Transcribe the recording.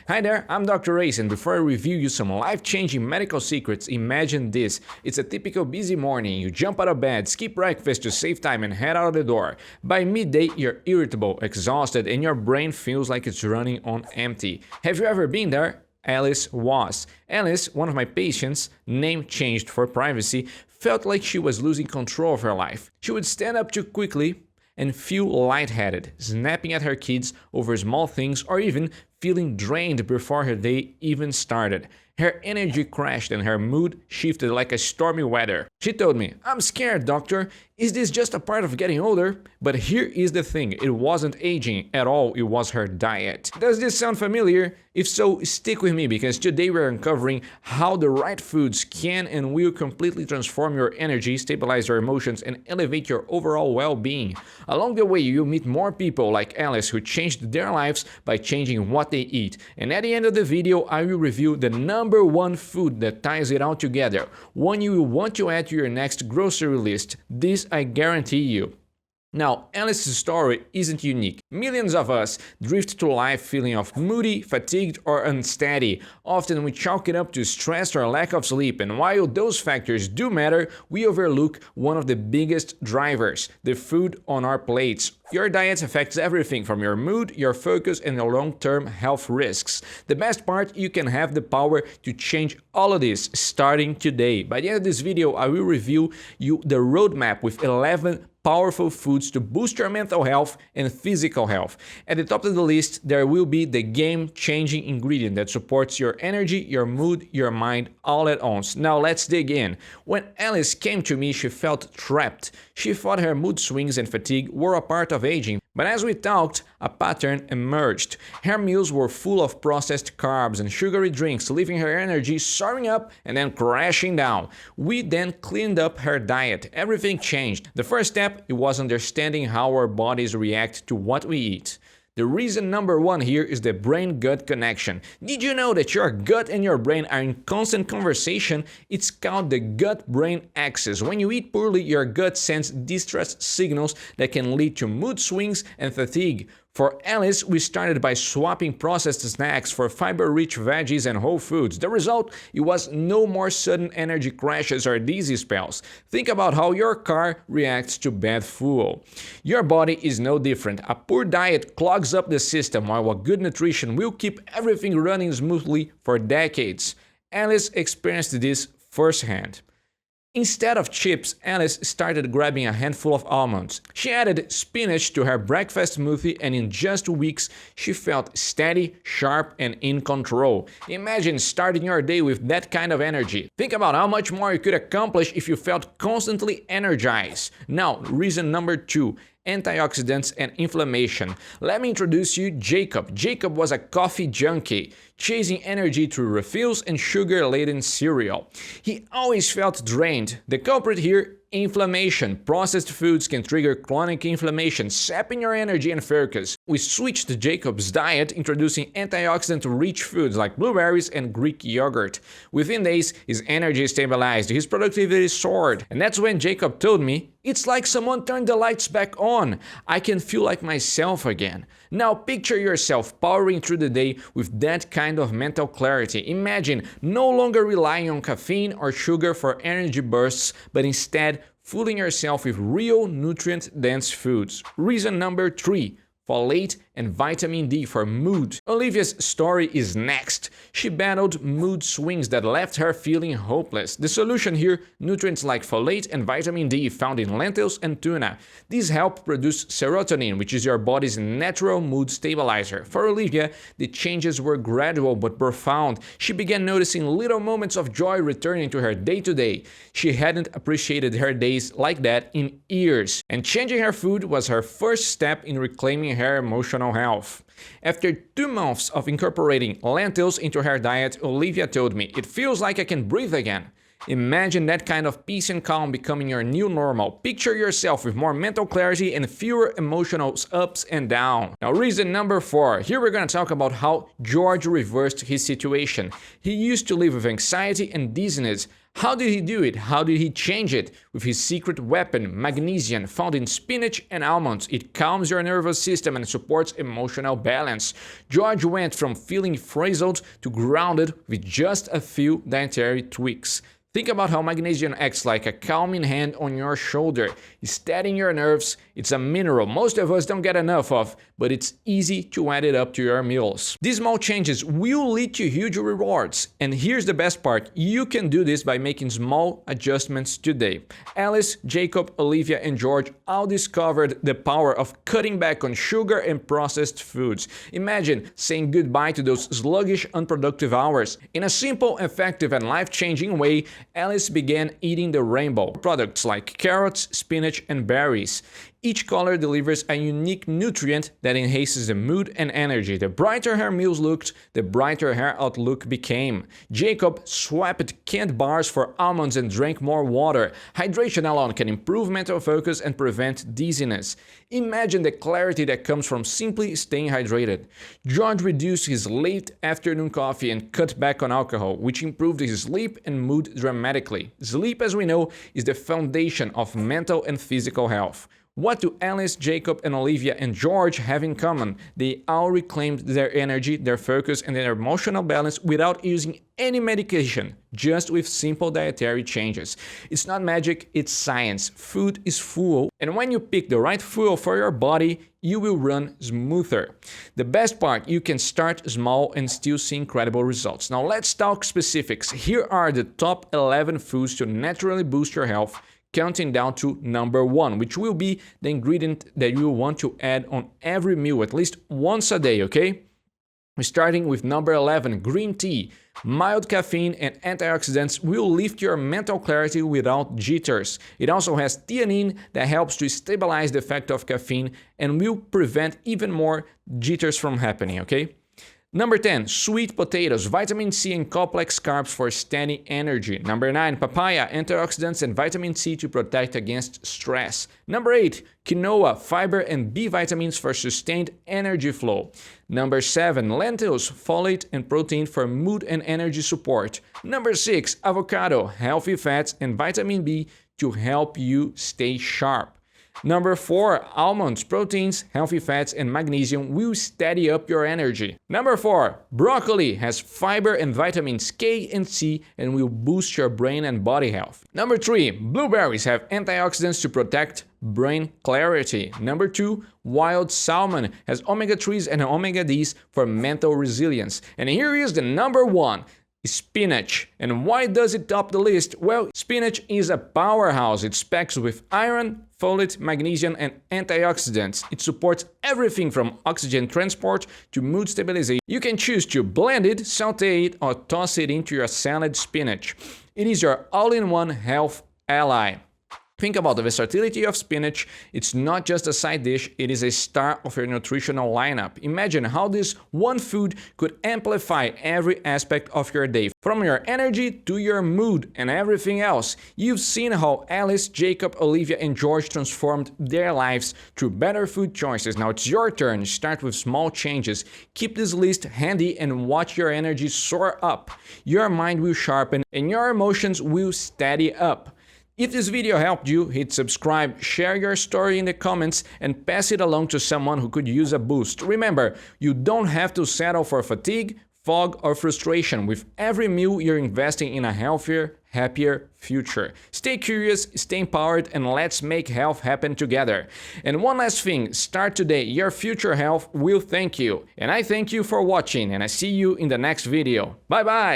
Hi there, I'm Dr. Ace, and before I review you some life-changing medical secrets, imagine this. It's a typical busy morning. You jump out of bed, skip breakfast to save time and head out the door. By midday, you're irritable, exhausted, and your brain feels like it's running on empty. Have you ever been there? Alice was. Alice, one of my patients, name changed for privacy, felt like she was losing control of her life. She would stand up too quickly and feel lightheaded, snapping at her kids over small things or even feeling drained before her day even started. Her energy crashed and her mood shifted like a stormy weather. She told me, "I'm scared, doctor. Is this just a part of getting older?" But here is the thing, it wasn't aging at all, it was her diet. Does this sound familiar? If so, stick with me because today we're uncovering how the right foods can and will completely transform your energy, stabilize your emotions, and elevate your overall well-being. Along the way, you'll meet more people like Alice who changed their lives by changing what they eat. And at the end of the video, I will review the number one food that ties it all together, one you will want to add to your next grocery list. This I guarantee you. Now, Alice's story isn't unique. Millions of us drift through life feeling moody, fatigued, or unsteady. Often we chalk it up to stress or lack of sleep, and while those factors do matter, we overlook one of the biggest drivers, the food on our plates. Your diet affects everything from your mood, your focus, and your long-term health risks. The best part, you can have the power to change all of this starting today. By the end of this video, I will reveal you the roadmap with 11 powerful foods to boost your mental health and physical health. At the top of the list, there will be the game-changing ingredient that supports your energy, your mood, your mind all at once. Now let's dig in. When Alice came to me, she felt trapped. She thought her mood swings and fatigue were a part of aging. But as we talked, a pattern emerged. Her meals were full of processed carbs and sugary drinks, leaving her energy soaring up and then crashing down. We then cleaned up her diet. Everything changed. The first step, it was understanding how our bodies react to what we eat. The reason number one here is the brain-gut connection. Did you know that your gut and your brain are in constant conversation? It's called the gut-brain axis. When you eat poorly, your gut sends distress signals that can lead to mood swings and fatigue. For Alice, we started by swapping processed snacks for fiber-rich veggies and whole foods. The result, it was no more sudden energy crashes or dizzy spells. Think about how your car reacts to bad fuel. Your body is no different. A poor diet clogs up the system, while a good nutrition will keep everything running smoothly for decades. Alice experienced this firsthand. Instead of chips, Alice started grabbing a handful of almonds. She added spinach to her breakfast smoothie, and in just weeks, she felt steady, sharp, and in control. Imagine starting your day with that kind of energy. Think about how much more you could accomplish if you felt constantly energized. Now, reason number two. Antioxidants and inflammation. Let me introduce you Jacob. Jacob was a coffee junkie, chasing energy through refills and sugar-laden cereal. He always felt drained. The culprit here, inflammation. Processed foods can trigger chronic inflammation, sapping your energy and focus. We switched to Jacob's diet, introducing antioxidant-rich foods like blueberries and Greek yogurt. Within days, his energy stabilized, his productivity soared. And that's when Jacob told me, "It's like someone turned the lights back on. I can feel like myself again." Now picture yourself powering through the day with that kind of mental clarity. Imagine no longer relying on caffeine or sugar for energy bursts, but instead fooling yourself with real nutrient-dense foods. Reason number three. Folate and vitamin D for mood. Olivia's story is next. She battled mood swings that left her feeling hopeless. The solution here, nutrients like folate and vitamin D found in lentils and tuna. These help produce serotonin, which is your body's natural mood stabilizer. For Olivia, the changes were gradual but profound. She began noticing little moments of joy returning to her day-to-day. She hadn't appreciated her days like that in years. And changing her food was her first step in reclaiming her emotional health. After 2 months of incorporating lentils into her diet, Olivia told me, "It feels like I can breathe again." Imagine that kind of peace and calm becoming your new normal. Picture yourself with more mental clarity and fewer emotional ups and downs. Now, reason number 4. Here we're going to talk about how George reversed his situation. He used to live with anxiety and dizziness. How did he do it? How did he change it? With his secret weapon, magnesium, found in spinach and almonds. It calms your nervous system and supports emotional balance. George went from feeling frazzled to grounded with just a few dietary tweaks. Think about how magnesium acts like a calming hand on your shoulder, steadying your nerves. It's a mineral most of us don't get enough of, but it's easy to add it up to your meals. These small changes will lead to huge rewards. And here's the best part, you can do this by making small adjustments today. Alice, Jacob, Olivia, and George all discovered the power of cutting back on sugar and processed foods. Imagine saying goodbye to those sluggish, unproductive hours. In a simple, effective, and life-changing way, Alice began eating the rainbow, products like carrots, spinach, and berries. Each color delivers a unique nutrient that enhances the mood and energy. The brighter her meals looked, the brighter her outlook became. Jacob swapped canned bars for almonds and drank more water. Hydration alone can improve mental focus and prevent dizziness. Imagine the clarity that comes from simply staying hydrated. George reduced his late afternoon coffee and cut back on alcohol, which improved his sleep and mood dramatically. Sleep, as we know, is the foundation of mental and physical health. What do Alice, Jacob, and Olivia and George have in common? They all reclaimed their energy, their focus, and their emotional balance without using any medication, just with simple dietary changes. It's not magic, it's science. Food is fuel, and when you pick the right fuel for your body, you will run smoother. The best part, you can start small and still see incredible results. Now let's talk specifics. Here are the top 11 foods to naturally boost your health, counting down to number 1, which will be the ingredient that you will want to add on every meal at least once a day, okay? We're starting with number 11, green tea. Mild caffeine and antioxidants will lift your mental clarity without jitters. It also has theanine that helps to stabilize the effect of caffeine and will prevent even more jitters from happening, okay? Number 10, sweet potatoes, vitamin C and complex carbs for steady energy. Number 9, papaya, antioxidants and vitamin C to protect against stress. Number 8, quinoa, fiber and B vitamins for sustained energy flow. Number 7, lentils, folate and protein for mood and energy support. Number 6, avocado, healthy fats and vitamin B to help you stay sharp. Number 4, almonds, proteins, healthy fats, and magnesium will steady up your energy. Number 4, broccoli has fiber and vitamins K and C and will boost your brain and body health. Number 3, blueberries have antioxidants to protect brain clarity. Number 2, wild salmon has omega-3s and omega-Ds for mental resilience. And here is the number 1. Spinach. And why does it top the list? Well, spinach is a powerhouse. It's packed with iron, folate, magnesium, and antioxidants. It supports everything from oxygen transport to mood stabilization. You can choose to blend it, saute it, or toss it into your salad spinach. It is your all-in-one health ally. Think about the versatility of spinach. It's not just a side dish, it is a star of your nutritional lineup. Imagine how this one food could amplify every aspect of your day, from your energy to your mood and everything else. You've seen how Alice, Jacob, Olivia, and George transformed their lives through better food choices. Now it's your turn. Start with small changes. Keep this list handy and watch your energy soar up. Your mind will sharpen and your emotions will steady up. If this video helped you, hit subscribe, share your story in the comments, and pass it along to someone who could use a boost. Remember, you don't have to settle for fatigue, fog, or frustration. With every meal, you're investing in a healthier, happier future. Stay curious, stay empowered, and let's make health happen together. And one last thing, start today. Your future health will thank you. And I thank you for watching, and I see you in the next video. Bye-bye!